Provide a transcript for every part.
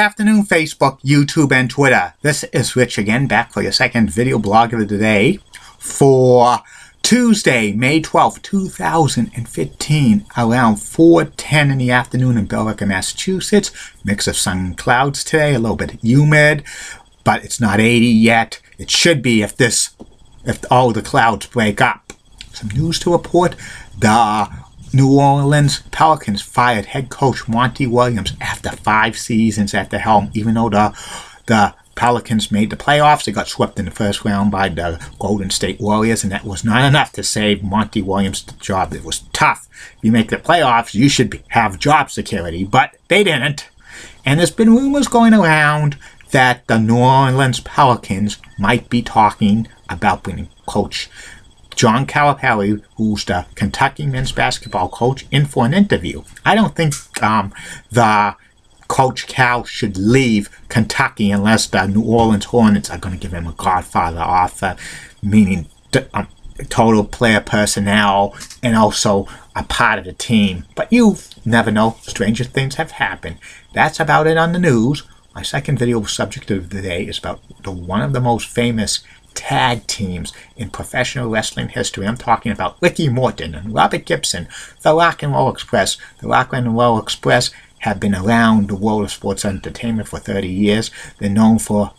afternoon, Facebook, YouTube, and Twitter. This is Rich again, back for your second video blog of the day for Tuesday, May 12th, 2015, around 4:10 in the afternoon in Billerica, Massachusetts. Mix of sun and clouds today, a little bit humid, but it's not 80 yet. It should be if all the clouds break up. Some news to report. The New Orleans Pelicans fired head coach Monty Williams after 5 seasons at the helm. Even though the Pelicans made the playoffs, they got swept in the first round by the Golden State Warriors, and that was not enough to save Monty Williams' job. It was tough. If you make the playoffs, you should have job security, but they didn't. And there's been rumors going around that the New Orleans Pelicans might be talking about bringing coach John Calipari, who's the Kentucky men's basketball coach, in for an interview. I don't think the Coach Cal should leave Kentucky unless the New Orleans Hornets are going to give him a Godfather offer, meaning total player personnel and also a part of the team. But you never know. Stranger things have happened. That's about it on the news. My second video subject of the day is about one of the most famous tag teams in professional wrestling history. I'm talking about Ricky Morton and Robert Gibson, the Rock and Roll Express. The Rock and Roll Express have been around the world of sports entertainment for 30 years. They're known for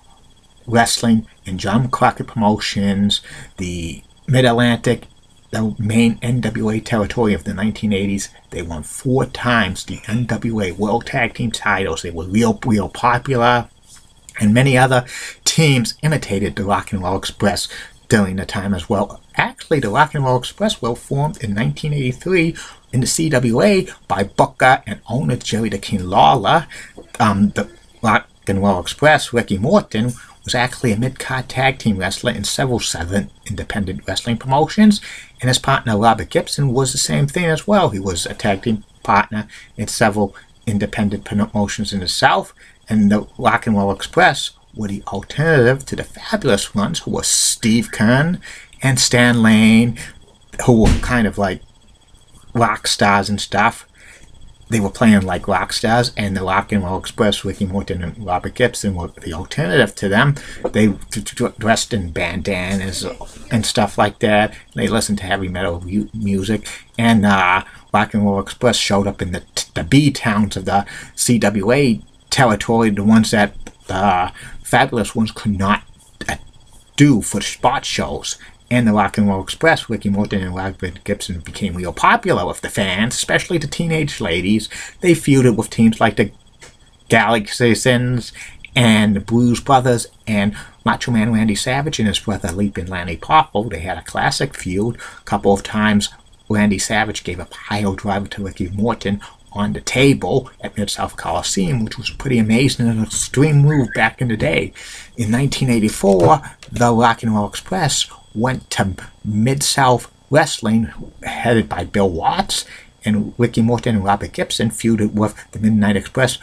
wrestling in John Crockett Promotions, the Mid-Atlantic, the main NWA territory of the 1980s. They won 4 times the NWA World Tag Team titles. They were real popular, and many other teams imitated the Rock and Roll Express during the time as well. Actually, the Rock and Roll Express was formed in 1983 in the CWA by Booker and owner Jerry the King Lawler. The Rock and Roll Express, Ricky Morton, was actually a mid-card tag team wrestler in several Southern independent wrestling promotions, and his partner Robert Gibson was the same thing as well. He was a tag team partner in several independent promotions in the South, and the Rock and Roll Express were the alternative to the Fabulous Ones, who were Steve Kern and Stan Lane, who were kind of like rock stars and stuff. They were playing like rock stars, and the Rock and Roll Express, Ricky Morton and Robert Gibson, were the alternative to them. They dressed in bandanas and stuff like that. They listened to heavy metal music, and Rock and Roll Express showed up in the B towns of the CWA territory, the ones that the Fabulous Ones could not do for spot shows. And the Rock and Roll Express, Ricky Morton and Robert Gibson, became real popular with the fans, especially the teenage ladies. They feuded with teams like the Galaxians and the Blues Brothers and Macho Man Randy Savage and his brother Leapin' Lanny Poffo. They had a classic feud. A couple of times Randy Savage gave a pile driver to Ricky Morton on the table at Mid-South Coliseum, which was pretty amazing and an extreme move back in the day. In 1984, the Rock and Roll Express went to Mid-South Wrestling, headed by Bill Watts, and Ricky Morton and Robert Gibson feuded with the Midnight Express,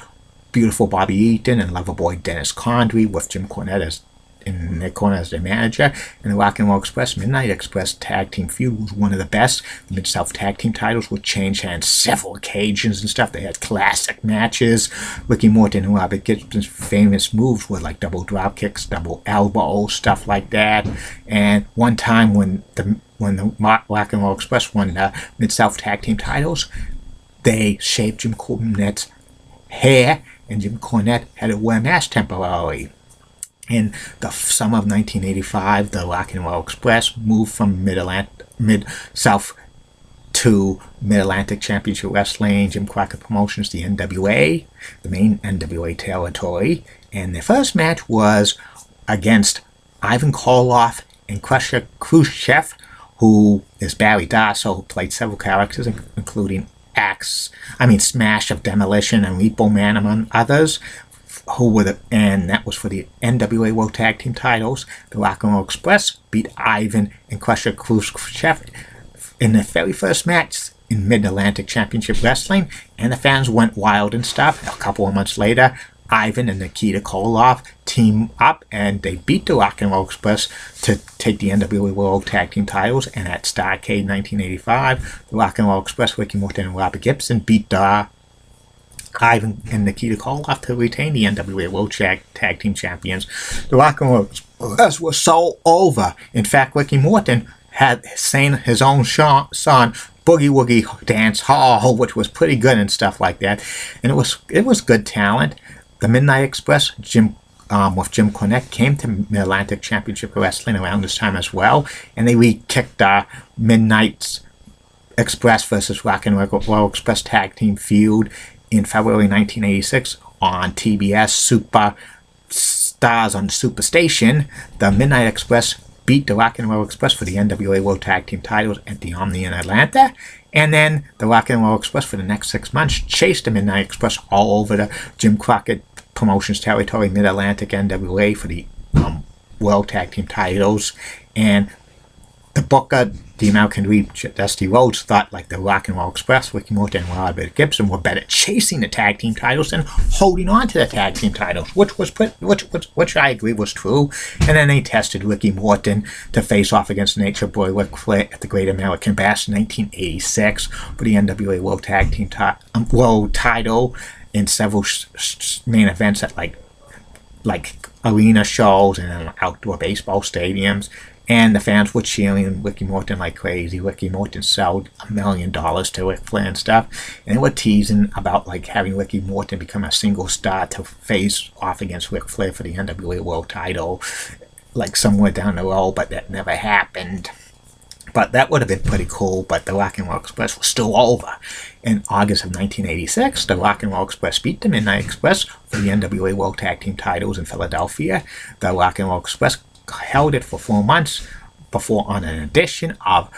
Beautiful Bobby Eaton and Loverboy Dennis Condrey, with Jim Cornette in their corner as their manager. And the Rock and Roll Express Midnight Express tag team feud was one of the best. The Mid-South tag team titles would change hands several occasions and stuff. They had classic matches. Ricky Morton and Robert Gibson's famous moves were like double drop kicks, double elbows, stuff like that. And one time when the Rock and Roll Express won the Mid-South tag team titles, they shaved Jim Cornette's hair, and Jim Cornette had to wear a mask temporarily. In the summer of 1985, the Rock and Roll Express moved from Mid-South to Mid-Atlantic Championship Wrestling, Jim Crockett Promotions, the NWA, the main NWA territory. And their first match was against Ivan Koloff and Crusher Khrushchev, who is Barry Darsow, who played several characters, including Smash of Demolition and Repo Man, among others. And that was for the NWA World Tag Team titles. The Rock and Roll Express beat Ivan and Crusher Khrushchev in the very first match in Mid-Atlantic Championship Wrestling, and the fans went wild and stuff. A couple of months later, Ivan and Nikita Koloff team up, and they beat the Rock and Roll Express to take the NWA World Tag Team titles. And at Starrcade 1985, the Rock and Roll Express, Ricky Morton and Robert Gibson beat the Ivan and Nikita Koloff to retain the NWA World Tag Team Champions. The Rock and Roll Express was so over. In fact, Ricky Morton had sang his own song, Boogie Woogie Dance Hall, which was pretty good and stuff like that. And it was good talent. The Midnight Express, with Jim Cornette, came to Mid-Atlantic Championship Wrestling around this time as well. And they re-kicked Midnight Express versus Rock and Roll Express Tag Team feud in February 1986 on TBS Super Stars on Superstation. The Midnight Express beat the Rock and Roll Express for the NWA World Tag Team titles at the Omni in Atlanta. And then the Rock and Roll Express for the next 6 months chased the Midnight Express all over the Jim Crockett Promotions territory, Mid-Atlantic NWA for the World Tag Team titles. And the booker, the American Dream, Dusty Rhodes, thought like the Rock and Roll Express, Ricky Morton and Robert Gibson were better chasing the tag team titles than holding on to the tag team titles, which I agree was true. And then they tested Ricky Morton to face off against Nature Boy Ric Flair at the Great American Bash in 1986 for the NWA World Tag Team World title in several main events at like arena shows and outdoor baseball stadiums. And the fans were cheering Ricky Morton like crazy. Ricky Morton sold $1 million to Ric Flair and stuff. And they were teasing about like having Ricky Morton become a single star to face off against Ric Flair for the NWA World title, like somewhere down the road, but that never happened. But that would have been pretty cool, but the Rock and Roll Express was still over. In August of 1986, the Rock and Roll Express beat the Midnight Express for the NWA World Tag Team titles in Philadelphia. The Rock and Roll Express held it for 4 months before on an edition of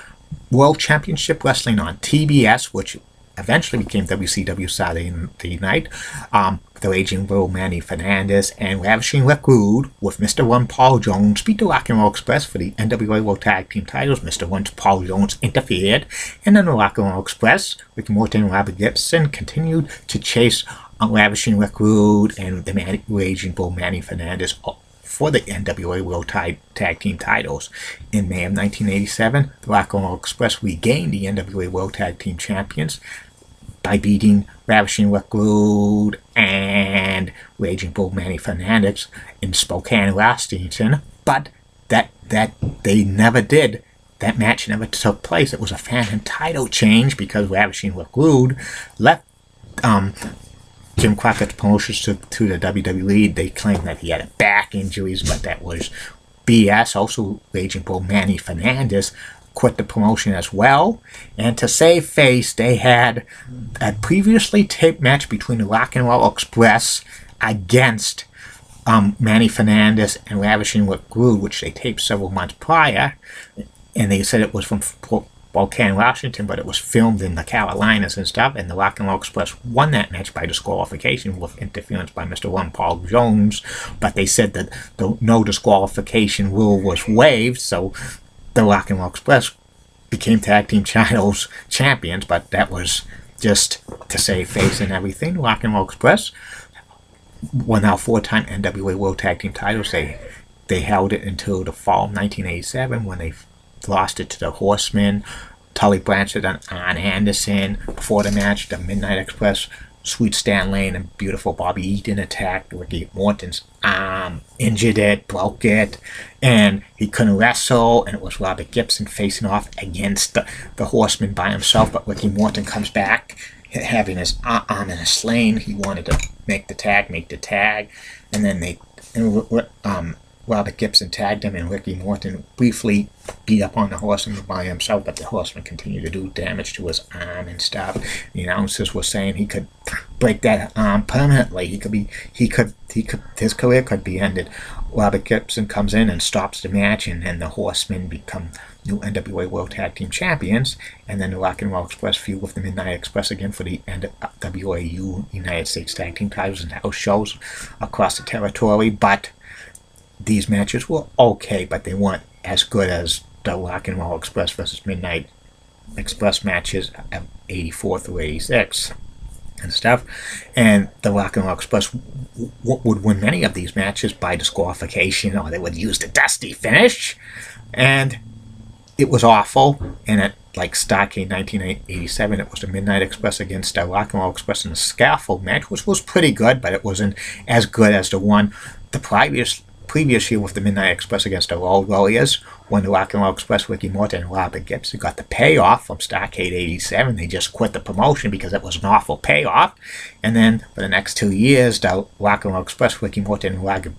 World Championship Wrestling on TBS, which eventually became WCW Saturday Night. The Raging Bull Manny Fernandez and Ravishing Rick Rude with Mr. One Paul Jones beat the Rock and Roll Express for the NWA World Tag Team titles. Mr. One Paul Jones interfered, and then the Rock and Roll Express, Ricky Morton and Robert Gibson, continued to chase Ravishing Rick Rude and the Raging Bull Manny Fernandez for the NWA World Tag Team titles. In May of 1987, the Rock and Roll Express regained the NWA World Tag Team Champions by beating Ravishing Rick Rude and Raging Bull Manny Fernandez in Spokane, Washington, but that they never did. That match never took place. It was a phantom title change because Ravishing Rick Rude left Jim Crockett's promotions to the WWE. They claimed that he had back injuries, but that was BS. Also, Raging Bull Manny Fernandez quit the promotion as well. And to save face, they had a previously taped match between the Rock and Roll Express against Manny Fernandez and Ravishing Rick Rude, which they taped several months prior. And they said it was from Spokane, Washington, but it was filmed in the Carolinas and stuff, and the Rock and Roll Express won that match by disqualification with interference by Mr. One Paul Jones, but they said that the no disqualification rule was waived, so the Rock and Roll Express became tag team titles champions, but that was just to save face and everything. The Rock and Roll Express were now 4-time NWA World Tag Team titles. They held it until the fall of 1987 when they lost it to the Horsemen, Tully Blanchard and Arn Anderson. Before the match, the Midnight Express, Sweet Stan Lane and Beautiful Bobby Eaton attacked Ricky Morton's arm, injured it, broke it, and he couldn't wrestle, and it was Robert Gibson facing off against the Horsemen by himself, but Ricky Morton comes back, having his arm in a sling. He wanted to make the tag, and then Robert Gibson tagged him, and Ricky Morton briefly beat up on the Horseman by himself, but the Horseman continued to do damage to his arm and stuff. The announcers were saying he could break that arm permanently. His career could be ended. Robert Gibson comes in and stops the match, and then the Horsemen become new NWA World Tag Team Champions, and then the Rock and Roll Express feud with the Midnight Express again for the NWA United States Tag Team titles and house shows across the territory, but these matches were okay, but they weren't as good as the Rock and Roll Express versus Midnight Express matches of 84 through 86 and stuff. And the Rock and Roll Express would win many of these matches by disqualification, or they would use the Dusty finish. And it was awful, and it like Starrcade 1987, it was the Midnight Express against Rock and Roll Express in a scaffold match, which was pretty good, but it wasn't as good as the one the previous year with the Midnight Express against the Road Warriors, when the Rock and Roll Express, Ricky Morton and Robert Gibson, got the payoff from Starrcade 87. They just quit the promotion because it was an awful payoff. And then for the next 2 years, the Rock and Roll Express, Ricky Morton and Robert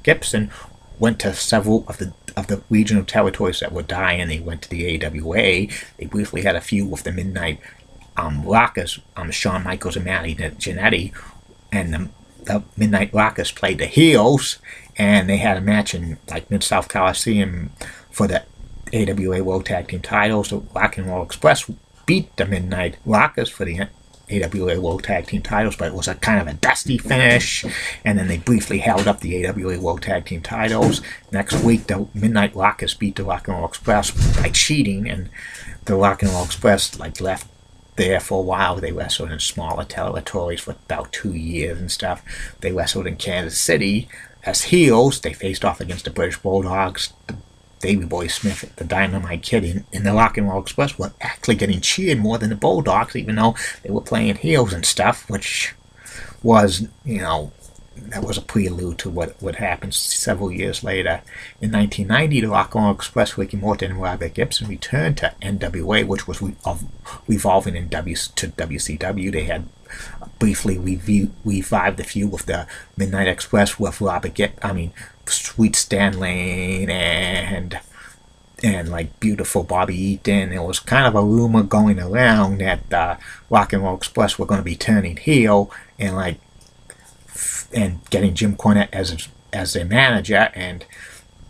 Gibson, went to several of the regional territories that were dying. They went to the AWA. They briefly had a feud with the Midnight Rockers, Shawn Michaels and Matty Jannetty, and the Midnight Rockers played the heels, and they had a match in like Mid-South Coliseum for the AWA World Tag Team titles. The Rock and Roll Express beat the Midnight Rockers for the AWA World Tag Team titles, but it was a kind of a dusty finish, and then they briefly held up the AWA World Tag Team titles. Next week, the Midnight Rockers beat the Rock and Roll Express by cheating, and the Rock and Roll Express left there for a while. They wrestled in smaller territories for about 2 years and stuff. They wrestled in Kansas City as heels. They faced off against the British Bulldogs, the Davey Boy Smith, the Dynamite Kid, and the Rock and Roll Express were actually getting cheered more than the Bulldogs, even though they were playing heels and stuff, which was, that was a prelude to what would happen several years later. In 1990, the Rock and Roll Express, Ricky Morton and Robert Gibson, returned to NWA, which was revolving to WCW. They had briefly revived the feud with the Midnight Express with Sweet Stan Lane and like beautiful Bobby Eaton. There was kind of a rumor going around that Rock and Roll Express were going to be turning heel and getting Jim Cornette as their manager, and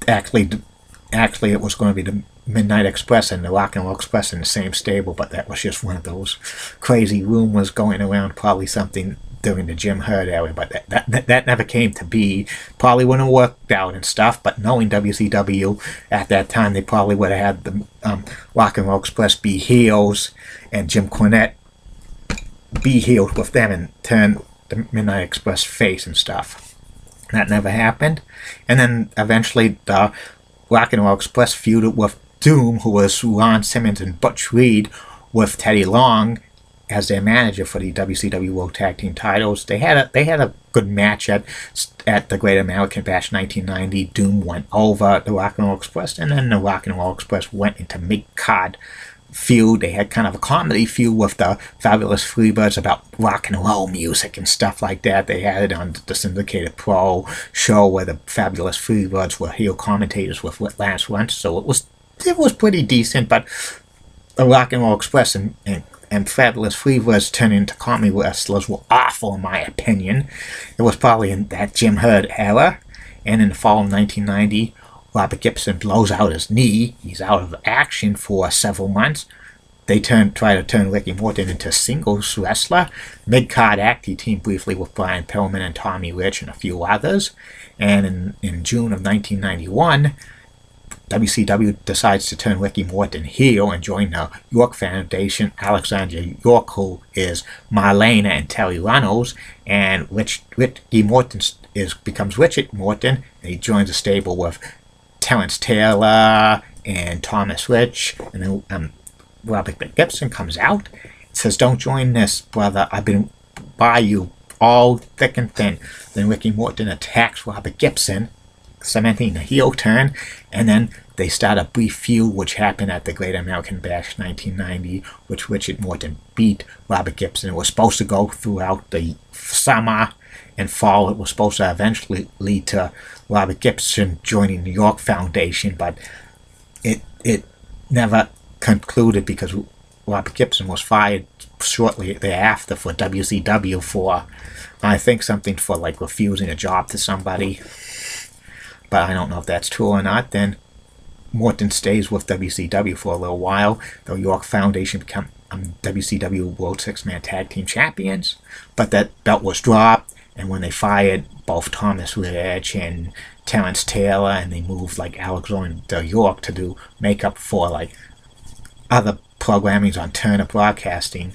actually it was going to be the Midnight Express and the Rock and Roll Express in the same stable, but that was just one of those crazy rumors going around, probably something during the Jim Herd era, but that never came to be. Probably wouldn't have worked out and stuff, but knowing WCW at that time, they probably would have had the Rock and Roll Express be heels and Jim Cornette be heels with them and turn the Midnight Express face and stuff. That never happened. And then eventually the Rock and Roll Express feuded with Doom, who was Ron Simmons and Butch Reed, with Teddy Long as their manager for the WCW World Tag Team titles. They had a good match at the Great American Bash 1990. Doom went over the Rock and Roll Express, and then the Rock and Roll Express went into mid-card feud. They had kind of a comedy feud with the Fabulous Freebirds about rock and roll music and stuff like that. They had it on the Syndicated Pro show where the Fabulous Freebirds were heel commentators with Lance Runt, so it was pretty decent, but the Rock and Roll Express and Fabulous Freebirds turning into comedy wrestlers were awful in my opinion. It was probably in that Jim Herd era, and in the fall of 1990, Robert Gibson blows out his knee. He's out of action for several months. They try to turn Ricky Morton into a singles wrestler. Mid-card act, he teamed briefly with Brian Pillman and Tommy Rich and a few others. And in June of 1991, WCW decides to turn Ricky Morton heel and join the York Foundation. Alexandra York, who is Marlena and Terry Runnels, and Ricky Morton becomes Richard Morton, and he joins a stable with Terrence Taylor and Thomas Rich, and then Robert Gibson comes out and says, "Don't join this, brother. I've been by you all thick and thin." Then Ricky Morton attacks Robert Gibson, cementing the heel turn, and then they start a brief feud which happened at the Great American Bash 1990, which Richard Morton beat Robert Gibson. It was supposed to go throughout the summer and fall. It was supposed to eventually lead to Robert Gibson joining the York Foundation, but it never concluded because Robert Gibson was fired shortly thereafter for WCW for, I think, something for like refusing a job to somebody, but I don't know if that's true or not. Then Morton stays with WCW for a little while. The York Foundation became WCW World Six-Man Tag Team Champions, but that belt was dropped, and when they fired both Thomas Rich and Terrence Taylor, and they moved like Alexander York to do makeup for like other programmings on Turner Broadcasting,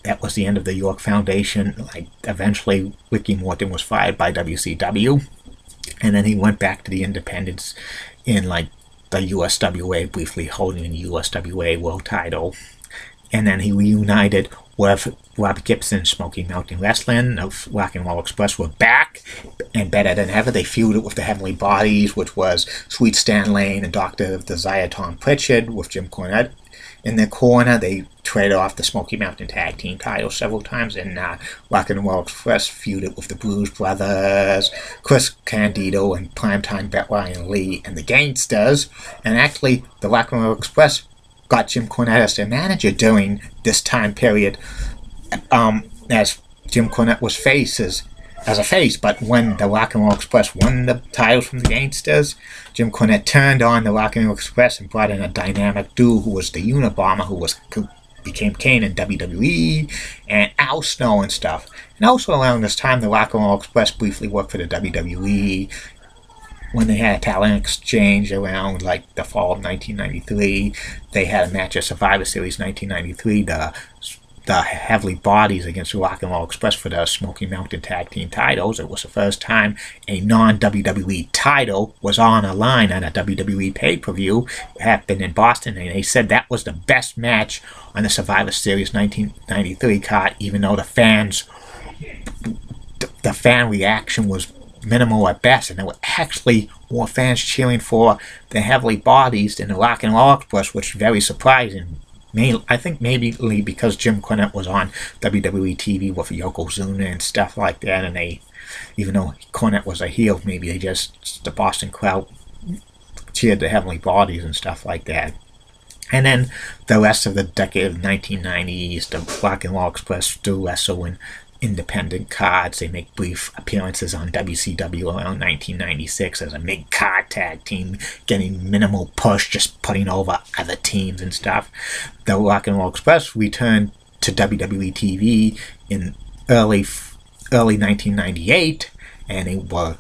that was the end of the York Foundation. Like eventually Ricky Morton was fired by WCW, and then he went back to the independents in like the USWA, briefly holding the USWA world title. And then he reunited with Robert Gibson, Smoky Mountain Wrestling of Rock and Roll Express were back and better than ever. They feuded with the Heavenly Bodies, which was Sweet Stan Lane and Doctor of Desire Tom Pritchard with Jim Cornette in their corner. They traded off the Smoky Mountain Tag Team titles several times, and Rock and Roll Express feuded with the Blues Brothers, Chris Candido, and Primetime Bet Ryan Lee and the Gangsters. And actually, the Rock and Roll Express got Jim Cornette as their manager during this time period, as Jim Cornette was as a face. But when the Rock and Roll Express won the titles from the Gangsters, Jim Cornette turned on the Rock and Roll Express and brought in a dynamic duo who was the Unabomber, who became Kane in WWE, and Al Snow and stuff. And also around this time, the Rock and Roll Express briefly worked for the WWE. When they had a talent exchange around like the fall of 1993, they had a match at Survivor Series 1993, the Heavenly Bodies against the Rock and Roll Express for the Smoky Mountain Tag Team titles. It was the first time a non-WWE title was on a line on a WWE pay-per-view. It happened in Boston, and they said that was the best match on the Survivor Series 1993 card, even though the fan reaction was minimal at best, and there were actually more fans cheering for the Heavenly Bodies than the Rock and Roll Express, which is very surprising. I think maybe because Jim Cornette was on WWE TV with Yokozuna and stuff like that, and even though Cornette was a heel, maybe the Boston crowd cheered the Heavenly Bodies and stuff like that. And then the rest of the decade of 1990s, the Rock and Roll Express still wrestle in independent cards. They make brief appearances on WCW around 1996 as a mid-card tag team, getting minimal push, just putting over other teams and stuff. The Rock and Roll Express returned to WWE TV in early 1998, and they were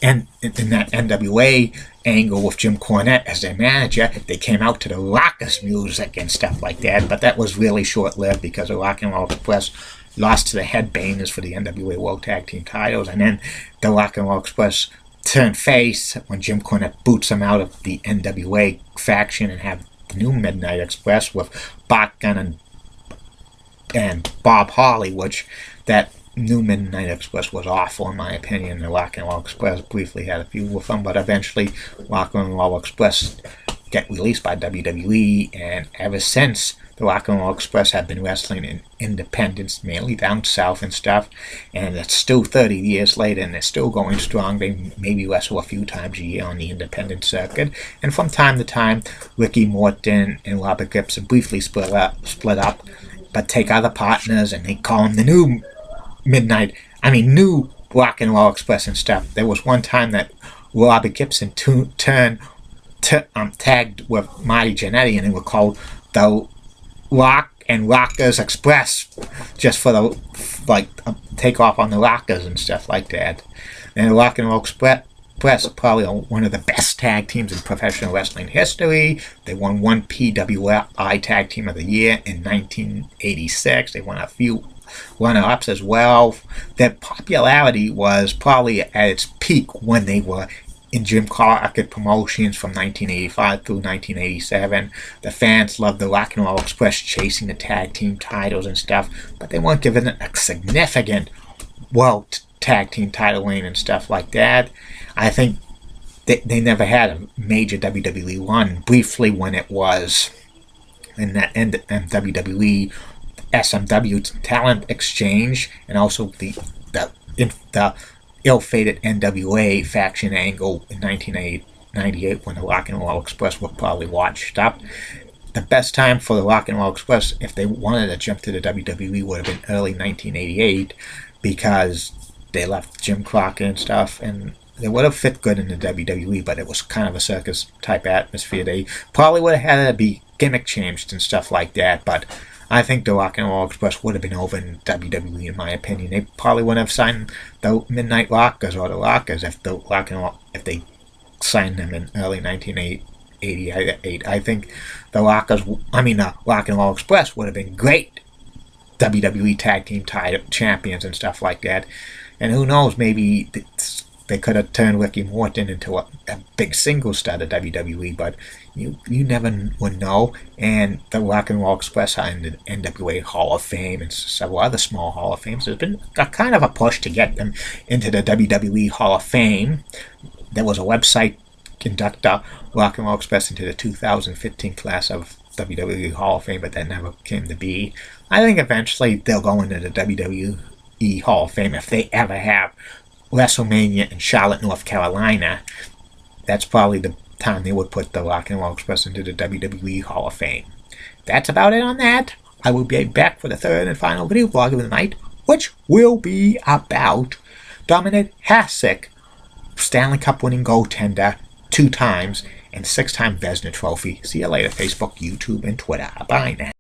in that NWA angle with Jim Cornette as their manager. They came out to the Rockers music and stuff like that, but that was really short-lived because the Rock and Roll Express lost to the Headbangers for the NWA World Tag Team titles, and then the Rock and Roll Express turned face when Jim Cornette boots them out of the NWA faction and have the new Midnight Express with Bart Gunn and Bob Holly, which that new Midnight Express was awful in my opinion. The Rock and Roll Express briefly had a feud with them, but eventually Rock and Roll Express get released by WWE, and ever since the Rock and Roll Express have been wrestling in independence, mainly down south and stuff, and it's still 30 years later, and they're still going strong. They maybe wrestle a few times a year on the independent circuit, and from time to time, Ricky Morton and Robert Gibson briefly split up, but take other partners, and they call them the new new Rock and Roll Express and stuff. There was one time that Robert Gibson tagged with Marty Jannetty, and they were called the Rock and Rockers Express, just for the take off on the Rockers and stuff like that. And the Rock and Roll Express are probably one of the best tag teams in professional wrestling history. They won one PWI Tag Team of the Year in 1986. They won a few runner-ups as well. Their popularity was probably at its peak when they were in Jim Crockett Promotions from 1985 through 1987. The fans loved the Rock and Roll Express chasing the tag team titles and stuff, but they weren't given a significant world tag team title reign and stuff like that. I think they never had a major WWE run. Briefly, when it was in that WWE SMW talent exchange, and also the ill-fated NWA faction angle in 1998 when the Rock and Roll Express were probably washed up. The best time for the Rock and Roll Express, if they wanted to jump to the WWE, would have been early 1988, because they left Jim Crockett and stuff, and they would have fit good in the WWE, but it was kind of a circus type atmosphere. They probably would have had to be gimmick changed and stuff like that, but I think the Rock and Roll Express would have been over in WWE, in my opinion. They probably wouldn't have signed the Midnight Rockers or the Rockers if they signed them in early 1988. I think the Rock and Roll Express would have been great WWE Tag Team title champions and stuff like that. And who knows, maybe they could have turned Ricky Morton into a big single star to WWE, but you never would know. And the Rock and Roll Express are in the NWA Hall of Fame and several other small Hall of Fames. There's been a kind of a push to get them into the WWE Hall of Fame. There was a website conduct Rock and Roll Express into the 2015 class of WWE Hall of Fame, but that never came to be. I think eventually they'll go into the WWE Hall of Fame if they ever have WrestleMania in Charlotte, North Carolina. That's probably the time they would put the Rock and Roll Express into the WWE Hall of Fame. That's about it on that. I will be back for the third and final video blog of the night, which will be about Dominik Hasek, Stanley Cup winning goaltender 2 times and 6-time Vezina Trophy. See you later, Facebook, YouTube, and Twitter. Bye now.